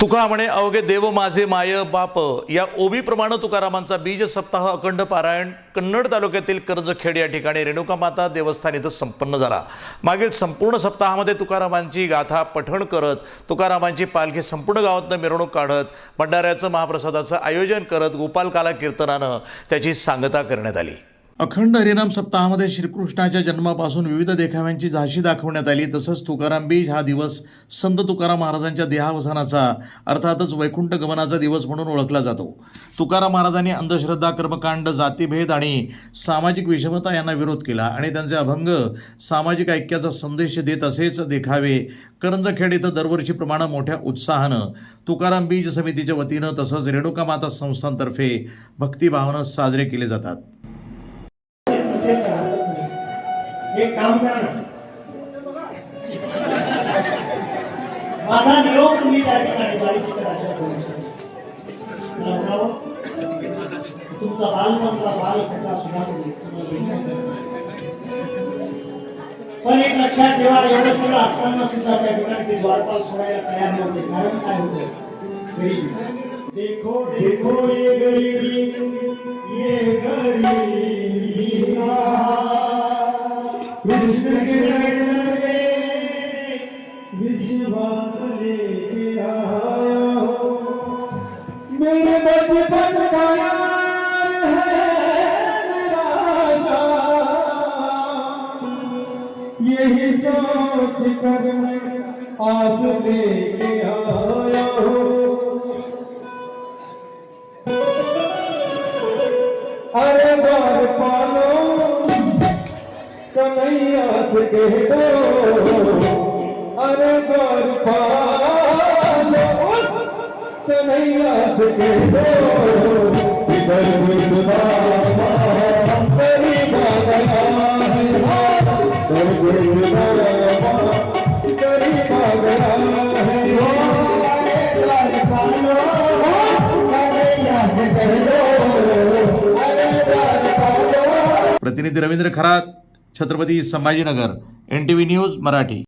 तुका म्हणे अवघे देव माझे माय बाप या ओबीप्रमाणे तुकारामांचा बीज सप्ताह अखंड पारायण कन्नड तालुक्यातील कर्जखेड या ठिकाणी रेणुका माता देवस्थान इथं संपन्न झाला। मागील संपूर्ण सप्ताहामध्ये तुकारामांची गाथा पठण करत तुकारामांची पालखी संपूर्ण गावातून मिरवणूक काढत भंडाऱ्याचं महाप्रसादाचं आयोजन करत गोपालकाला कीर्तनानं त्याची सांगता करण्यात आली। अखंड हरिनाम सप्ताहामध्ये श्रीकृष्णाच्या जन्मापासून विविध देखाव्यांची झाशी दाखवण्यात आली। तसंच तुकाराम बीज हा दिवस संत तुकाराम महाराजांच्या देहावसानाचा अर्थातच वैकुंठ गमनाचा दिवस म्हणून ओळखला जातो। तुकाराम महाराजांनी अंधश्रद्धा, कर्मकांड, जातीभेद आणि सामाजिक विषमता यांना विरोध केला आणि त्यांचे अभंग सामाजिक ऐक्याचा संदेश देत असेच देखावे करंजखेड इथं दरवर्षीप्रमाणे मोठ्या उत्साहानं तुकाराम बीज समितीच्या वतीनं तसंच रेणुका माता संस्थांतर्फे भक्तिभावानं साजरे केले जातात। एक काम करा ना, माझा निरोप तुम्ही त्या ठिकाणी बारीकीच्या राज्यात तुमचा बाल सगळा सुधार पण एक लक्षात ठेवा, एवढं सगळं असताना सुद्धा त्या ठिकाणी ते द्वारपाल सोडायला तयार नव्हते। कारण काय होते, गरीबी। देखो देखो ये गरीबी, ये गरीबी कृष्ण के नगर में विश्वास लेके आओ, मेरे बचपन का यार है मेरा जान, यही सोच कर मैं आस लेके आया हूँ। अरे बार पालो कन्हैया से कह दो, अरे बार पालो उस कन्हैया से कह दो, इधर गुरुदामा तेरी बागया है, इधर गुरुदामा तेरी बागया है। बार पालो उस कन्हैया से कह दो। प्रतिनिधी रवींद्र खरात, छत्रपती संभाजीनगर, NTV न्यूज मराठी।